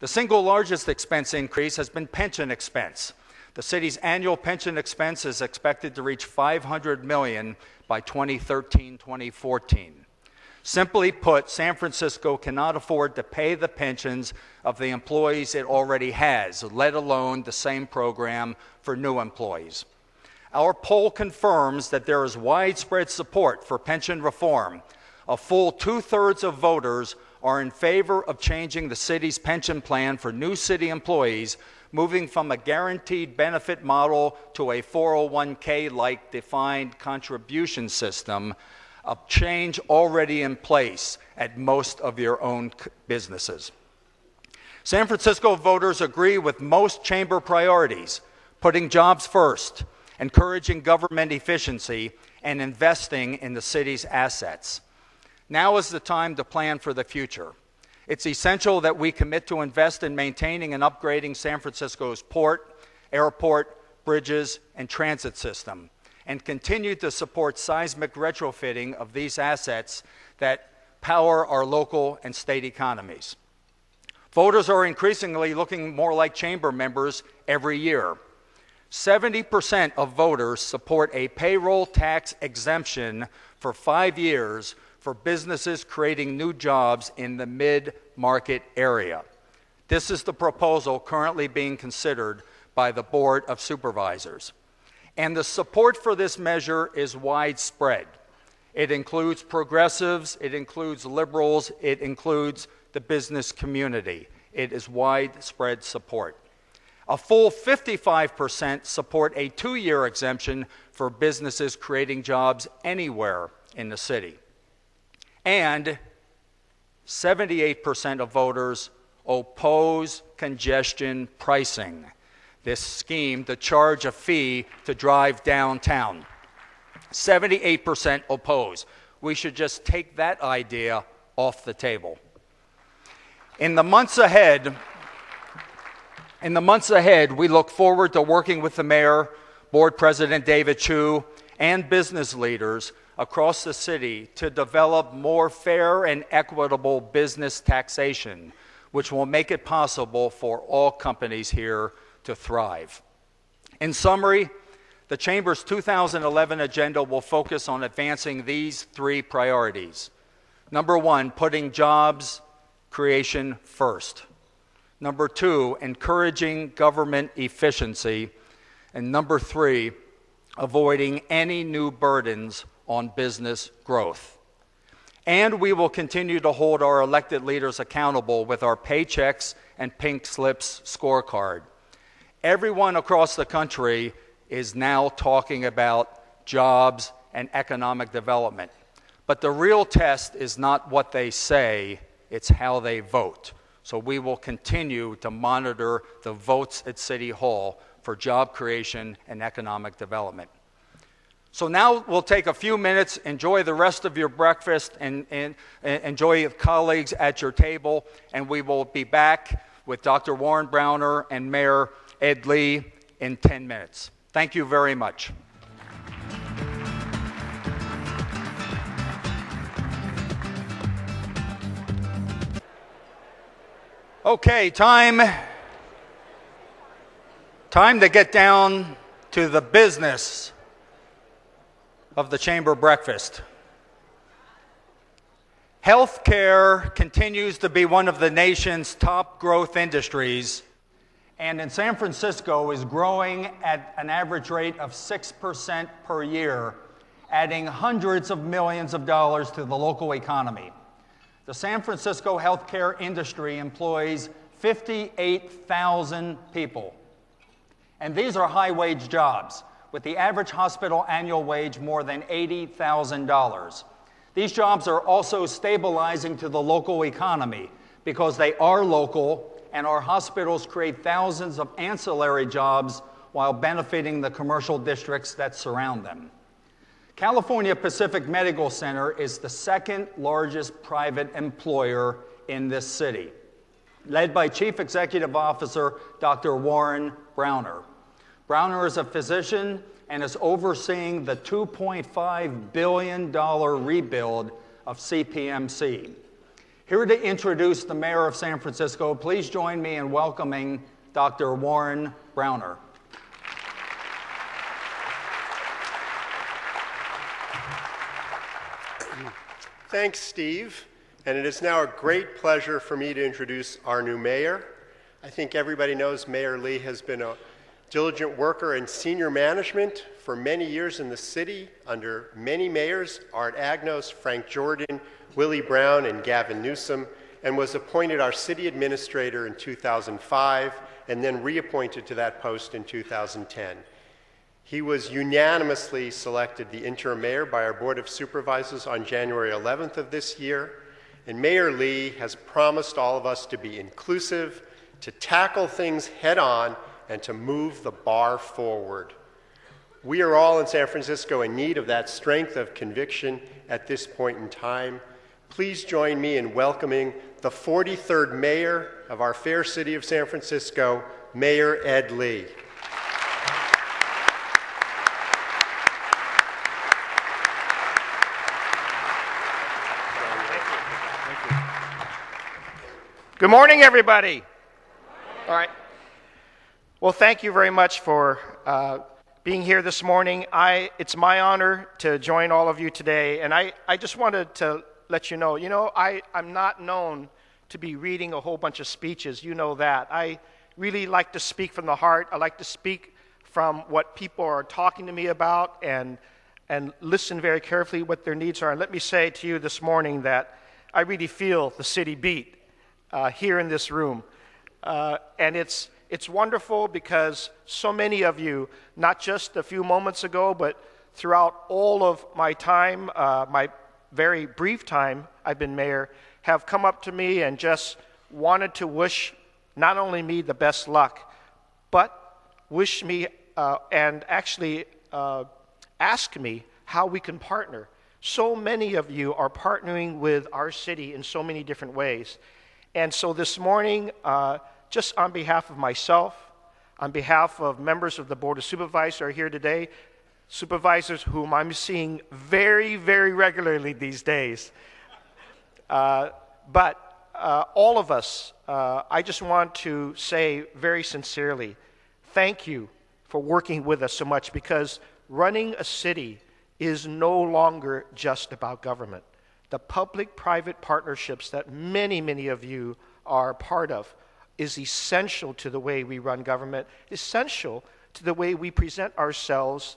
The single largest expense increase has been pension expense. The city's annual pension expense is expected to reach $500 million by 2013-2014. Simply put, San Francisco cannot afford to pay the pensions of the employees it already has, let alone the same program for new employees. Our poll confirms that there is widespread support for pension reform. A full 2/3 of voters are in favor of changing the city's pension plan for new city employees, moving from a guaranteed benefit model to a 401k-like defined contribution system, a change already in place at most of your own businesses. San Francisco voters agree with most chamber priorities, putting jobs first, encouraging government efficiency, and investing in the city's assets. Now is the time to plan for the future. It's essential that we commit to invest in maintaining and upgrading San Francisco's port, airport, bridges, and transit system, and continue to support seismic retrofitting of these assets that power our local and state economies. Voters are increasingly looking more like chamber members every year. 70% of voters support a payroll tax exemption for 5 years for businesses creating new jobs in the mid-market area. This is the proposal currently being considered by the Board of Supervisors. And the support for this measure is widespread. It includes progressives, it includes liberals, it includes the business community. It is widespread support. A full 55% support a 2-year exemption for businesses creating jobs anywhere in the city. And 78% of voters oppose congestion pricing, this scheme to charge a fee to drive downtown. 78% oppose. We should just take that idea off the table. In the months ahead, we look forward to working with the mayor, board president David Chu, and business leaders across the city to develop more fair and equitable business taxation, which will make it possible for all companies here to thrive. In summary, the Chamber's 2011 agenda will focus on advancing these 3 priorities. Number 1, putting jobs creation first. Number 2, encouraging government efficiency. And number 3, avoiding any new burdens on business growth. And we will continue to hold our elected leaders accountable with our paychecks and pink slips scorecard. Everyone across the country is now talking about jobs and economic development. But the real test is not what they say, it's how they vote. So we will continue to monitor the votes at City Hall for job creation and economic development. So now we'll take a few minutes, enjoy the rest of your breakfast, and enjoy your colleagues at your table, and we will be back with Dr. Warren Browner and Mayor Ed Lee in 10 minutes. Thank you very much. Okay, time to get down to the business of the Chamber breakfast. Healthcare continues to be one of the nation's top growth industries, and in San Francisco is growing at an average rate of 6% per year, adding hundreds of millions of dollars to the local economy. The San Francisco healthcare industry employs 58,000 people. And these are high-wage jobs, with the average hospital annual wage more than $80,000. These jobs are also stabilizing to the local economy because they are local, and our hospitals create thousands of ancillary jobs while benefiting the commercial districts that surround them. California Pacific Medical Center is the 2nd largest private employer in this city, led by Chief Executive Officer Dr. Warren Browner. Browner is a physician and is overseeing the $2.5 billion rebuild of CPMC. Here to introduce the Mayor of San Francisco, please join me in welcoming Dr. Warren Browner. Thanks, Steve. And it is now a great pleasure for me to introduce our new mayor. I think everybody knows Mayor Lee has been a diligent worker in senior management for many years in the city under many mayors, Art Agnos, Frank Jordan, Willie Brown, and Gavin Newsom, and was appointed our city administrator in 2005 and then reappointed to that post in 2010. He was unanimously selected the interim mayor by our Board of Supervisors on January 11th of this year. And Mayor Lee has promised all of us to be inclusive, to tackle things head on, and to move the bar forward. We are all in San Francisco in need of that strength of conviction at this point in time. Please join me in welcoming the 43rd mayor of our fair city of San Francisco, Mayor Ed Lee. Good morning, everybody. All right. Well, thank you very much for being here this morning. It's my honor to join all of you today, and I just wanted to let you know, I'm not known to be reading a whole bunch of speeches. You know that. I really like to speak from the heart. I like to speak from what people are talking to me about and listen very carefully what their needs are. And let me say to you this morning that I really feel the CityBeat here in this room. And it's wonderful because so many of you, not just a few moments ago, but throughout all of my time, my very brief time I've been mayor, have come up to me and just wanted to wish not only me the best luck, but wish me and actually ask me how we can partner. So many of you are partnering with our city in so many different ways. And so this morning, just on behalf of myself, on behalf of members of the Board of Supervisors who are here today, supervisors whom I'm seeing very, very regularly these days, but all of us, I just want to say very sincerely, thank you for working with us so much, because running a city is no longer just about government. The public-private partnerships that many, many of you are part of is essential to the way we run government, essential to the way we present ourselves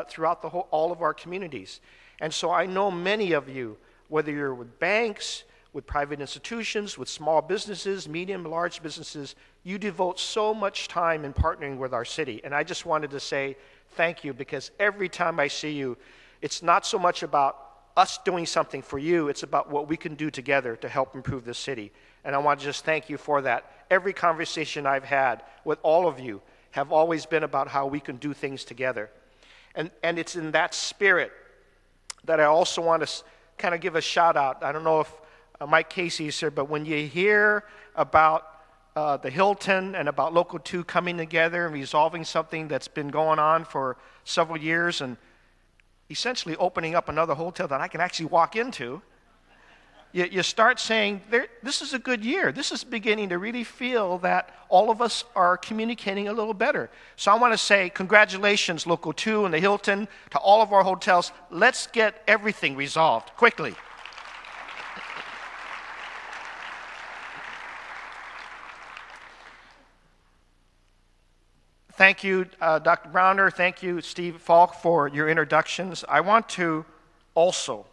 throughout all of our communities. And so I know many of you, whether you're with banks, with private institutions, with small businesses, medium, large businesses, you devote so much time in partnering with our city. And I just wanted to say thank you, because every time I see you, it's not so much about us doing something for you, it's about what we can do together to help improve the city. And I want to just thank you for that. Every conversation I've had with all of you have always been about how we can do things together. And it's in that spirit that I also want to kind of give a shout out. I don't know if Mike Casey is here, but when you hear about the Hilton and about Local 2 coming together and resolving something that's been going on for several years and essentially opening up another hotel that I can actually walk into, you start saying, this is a good year. This is beginning to really feel that all of us are communicating a little better. So I want to say congratulations, Local 2 and the Hilton, to all of our hotels. Let's get everything resolved quickly. Thank you, Dr. Browner. Thank you, Steve Falk, for your introductions. I want to also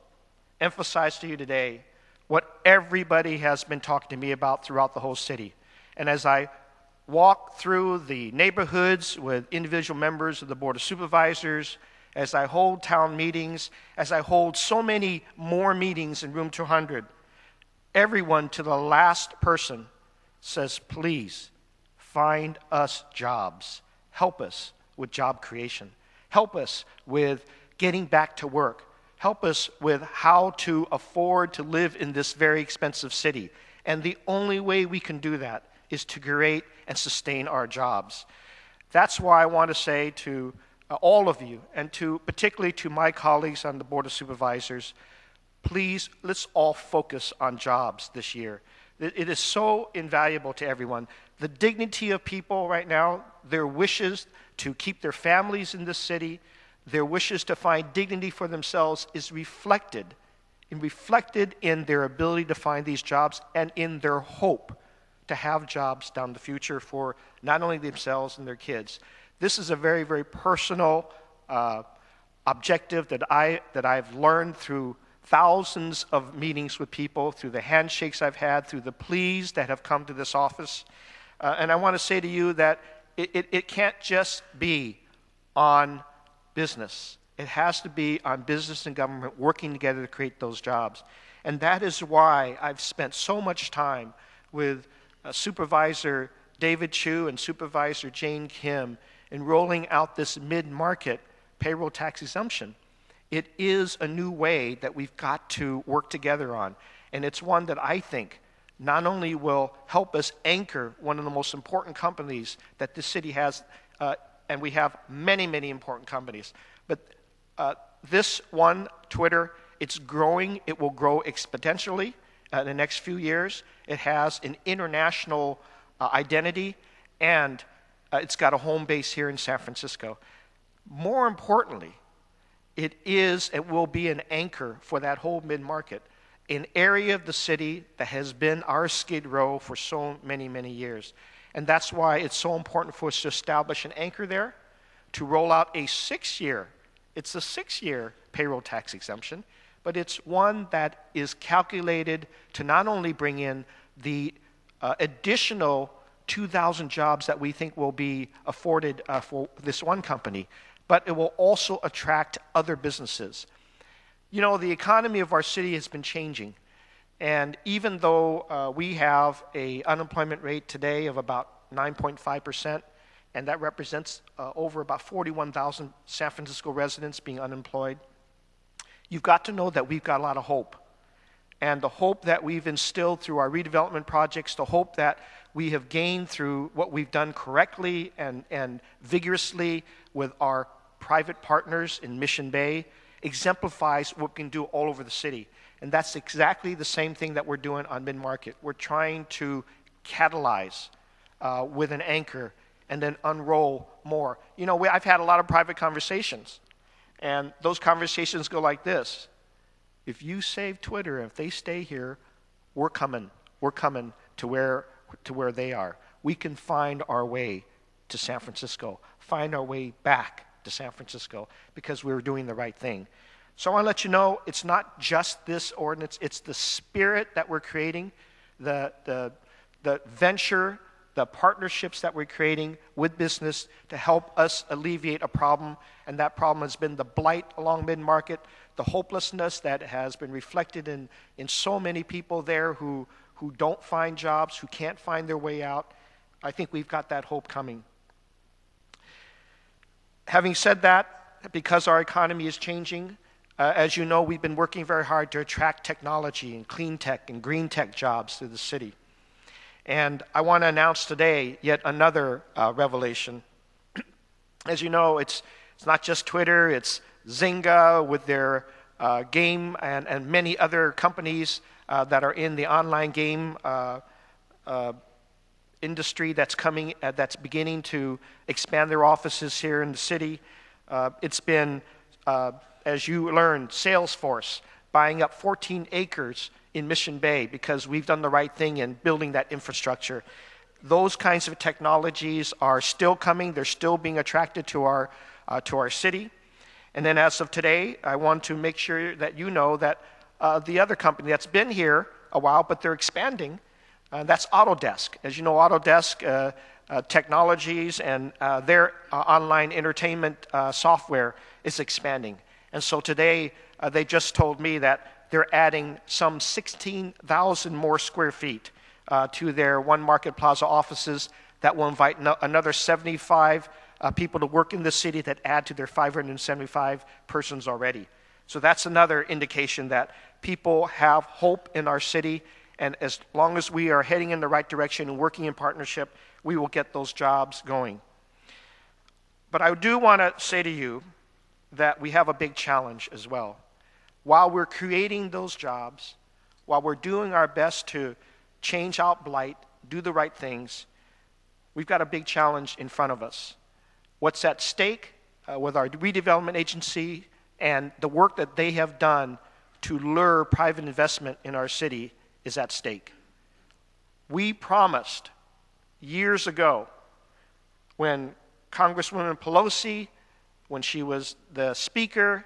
emphasize to you today what everybody has been talking to me about throughout the whole city. And as I walk through the neighborhoods with individual members of the Board of Supervisors, as I hold town meetings, as I hold so many more meetings in room 200, everyone to the last person says, please find us jobs. Help us with job creation. Help us with getting back to work. Help us with how to afford to live in this very expensive city. And the only way we can do that is to create and sustain our jobs. That's why I want to say to all of you, and particularly to my colleagues on the Board of Supervisors, please, let's all focus on jobs this year. It is so invaluable to everyone. The dignity of people right now, their wishes to keep their families in this city, their wishes to find dignity for themselves is reflected in their ability to find these jobs and in their hope to have jobs down the future for not only themselves and their kids. This is a very, very personal objective that I've learned through thousands of meetings with people, through the handshakes I've had, through the pleas that have come to this office. And I want to say to you that it can't just be on business. It has to be on business and government working together to create those jobs. And that is why I've spent so much time with Supervisor David Chu and Supervisor Jane Kim in rolling out this mid-market payroll tax exemption. It is a new way that we've got to work together on. And it's one that I think not only will help us anchor one of the most important companies that this city has, and we have many, many important companies, but this one, Twitter, it's growing. It will grow exponentially in the next few years. It has an international identity, and it's got a home base here in San Francisco. More importantly, it will be an anchor for that whole mid-market, an area of the city that has been our Skid Row for so many, many years. And that's why it's so important for us to establish an anchor there, to roll out a 6-year, it's a 6-year payroll tax exemption, but it's one that is calculated to not only bring in the additional 2,000 jobs that we think will be afforded for this one company, but it will also attract other businesses. You know, the economy of our city has been changing, and even though we have an unemployment rate today of about 9.5%, and that represents over about 41,000 San Francisco residents being unemployed, you've got to know that we've got a lot of hope. And the hope that we've instilled through our redevelopment projects, the hope that we have gained through what we've done correctly and vigorously with our private partners in Mission Bay, exemplifies what we can do all over the city. And that's exactly the same thing that we're doing on mid-market. We're trying to catalyze with an anchor and then unroll more. You know, I've had a lot of private conversations, and those conversations go like this. If you save Twitter, if they stay here, we're coming to where they are. We can find our way to San Francisco, find our way back to San Francisco, because we're doing the right thing. So I want to let you know, it's not just this ordinance, it's the spirit that we're creating, the venture, the partnerships that we're creating with business to help us alleviate a problem, and that problem has been the blight along mid-market, the hopelessness that has been reflected in so many people there who don't find jobs, who can't find their way out. I think we've got that hope coming. Having said that, because our economy is changing, as you know, we've been working very hard to attract technology and clean tech and green tech jobs to the city. And I want to announce today yet another revelation. As you know, it's not just Twitter, it's Zynga with their game and many other companies that are in the online game industry that's beginning to expand their offices here in the city. It's been, as you learned, Salesforce buying up 14 acres in Mission Bay because we've done the right thing in building that infrastructure. Those kinds of technologies are still coming. They're still being attracted to our city. And then as of today, I want to make sure that you know that the other company that's been here a while, but they're expanding, that's Autodesk. As you know, Autodesk technologies and their online entertainment software is expanding. And so today, they just told me that they're adding some 16,000 more square feet to their One Market Plaza offices that will invite another 75 people to work in the city that add to their 575 persons already. So that's another indication that people have hope in our city, and as long as we are heading in the right direction and working in partnership, we will get those jobs going. But I do want to say to you that we have a big challenge as well. while we're creating those jobs, while we're doing our best to change out blight, do the right things, we've got a big challenge in front of us. What's at stake with our redevelopment agency and the work that they have done to lure private investment in our city is at stake. We promised years ago when Congresswoman Pelosi, when she was the speaker,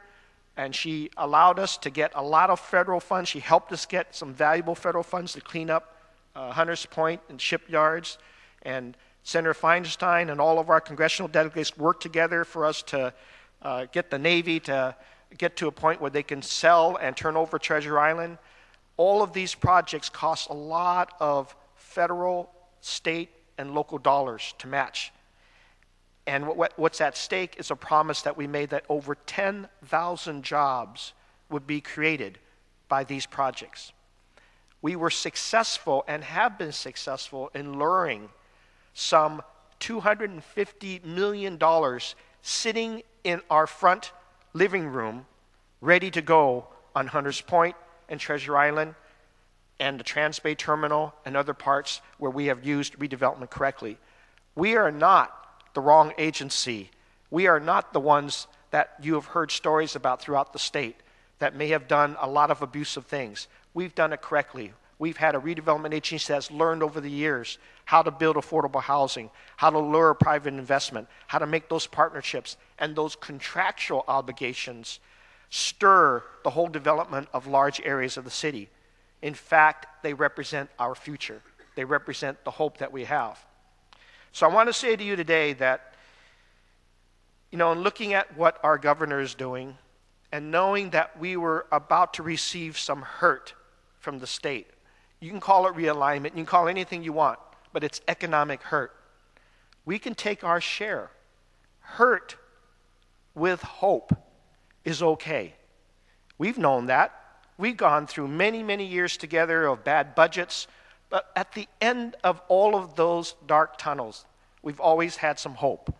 and she allowed us to get a lot of federal funds. She helped us get some valuable federal funds to clean up Hunters Point and shipyards. And Senator Feinstein and all of our congressional delegates worked together for us to get the Navy to get to a point where they can sell and turn over Treasure Island. All of these projects cost a lot of federal, state, and local dollars to match. And what's at stake is a promise that we made that over 10,000 jobs would be created by these projects. We were successful and have been successful in luring some $250 million sitting in our front living room, ready to go on Hunters Point and Treasure Island and the Transbay Terminal and other parts where we have used redevelopment correctly. We are not the wrong agency. We are not the ones that you have heard stories about throughout the state that may have done a lot of abusive things. We've done it correctly. We've had a redevelopment agency that's learned over the years how to build affordable housing, how to lure private investment, how to make those partnerships and those contractual obligations stir the whole development of large areas of the city. In fact, they represent our future. They represent the hope that we have. So I want to say to you today that, in looking at what our governor is doing and knowing that we were about to receive some hurt from the state, you can call it realignment, you can call it anything you want, but it's economic hurt. We can take our share. Hurt with hope is okay. We've known that. We've gone through many, many years together of bad budgets, but at the end of all of those dark tunnels, we've always had some hope.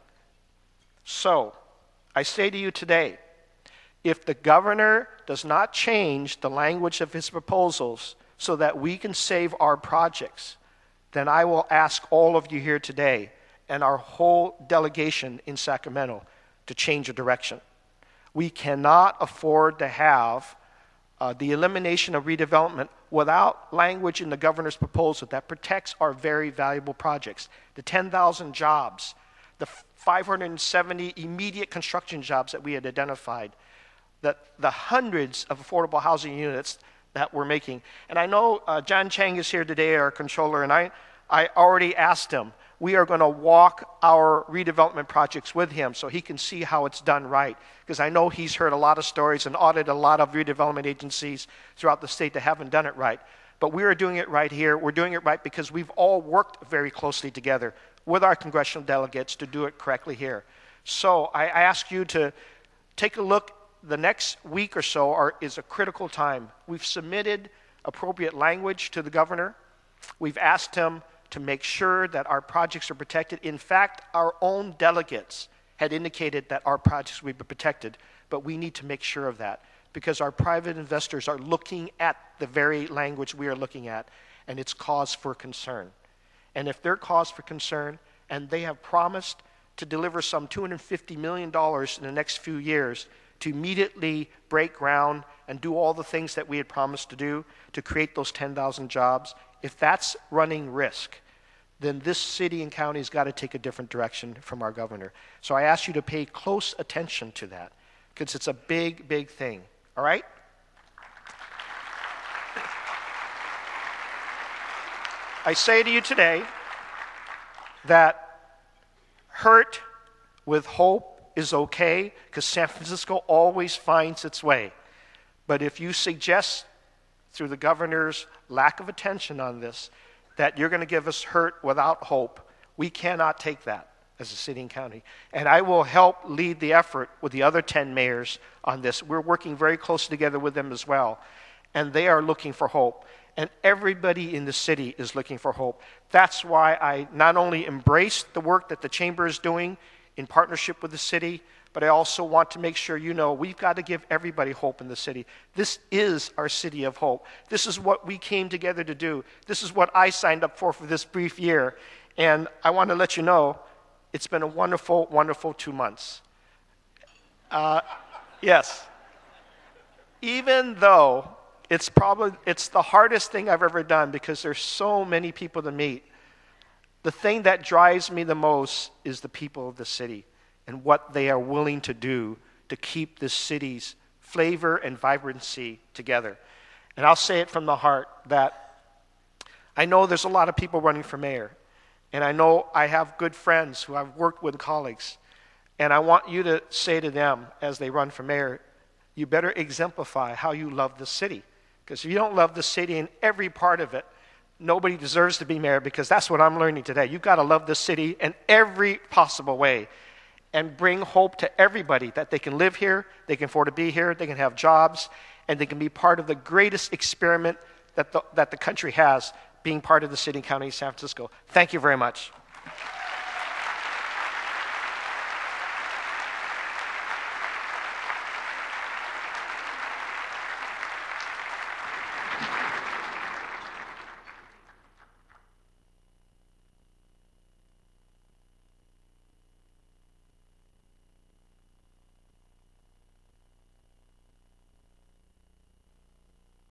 So, I say to you today, if the governor does not change the language of his proposals so that we can save our projects, then I will ask all of you here today and our whole delegation in Sacramento to change the direction. We cannot afford to have the elimination of redevelopment without language in the governor's proposal that protects our very valuable projects. The 10,000 jobs, the 570 immediate construction jobs that we had identified, the hundreds of affordable housing units that we're making. And I know John Chang is here today, our controller, and I already asked him. We are going to walk our redevelopment projects with him so he can see how it's done right. Because I know he's heard a lot of stories and audited a lot of redevelopment agencies throughout the state that haven't done it right. But we are doing it right here. We're doing it right because we've all worked very closely together with our congressional delegates to do it correctly here. So I ask you to take a look. The next week or so is a critical time. We've submitted appropriate language to the governor. We've asked him to make sure that our projects are protected. In fact, our own delegates had indicated that our projects would be protected, but we need to make sure of that because our private investors are looking at the very language we are looking at, and it's cause for concern. And if they're cause for concern, and they have promised to deliver some $250 million in the next few years to immediately break ground and do all the things that we had promised to do to create those 10,000 jobs, if that's running risk, then this city and county has got to take a different direction from our governor. So I ask you to pay close attention to that because it's a big, big thing. All right? I say to you today that hurt with hope is okay because San Francisco always finds its way. But if you suggest through the governor's lack of attention on this that you're going to give us hurt without hope, we cannot take that as a city and county. And I will help lead the effort with the other 10 mayors on this. We're working very closely together with them as well. And they are looking for hope. And everybody in the city is looking for hope. That's why I not only embrace the work that the chamber is doing in partnership with the city, but I also want to make sure you know we've got to give everybody hope in the city. This is our city of hope. This is what we came together to do. This is what I signed up for this brief year. And I want to let you know it's been a wonderful, wonderful 2 months. Yes. Even though it's the hardest thing I've ever done because there's so many people to meet, the thing that drives me the most is the people of the city and what they are willing to do to keep this city's flavor and vibrancy together. And I'll say it from the heart that I know there's a lot of people running for mayor, and I know I have good friends who I've worked with, colleagues, and I want you to say to them as they run for mayor, you better exemplify how you love the city. Because if you don't love the city in every part of it, nobody deserves to be mayor, because that's what I'm learning today. You've got to love the city in every possible way and bring hope to everybody that they can live here, they can afford to be here, they can have jobs, and they can be part of the greatest experiment that the country has, being part of the city and county of San Francisco. Thank you very much.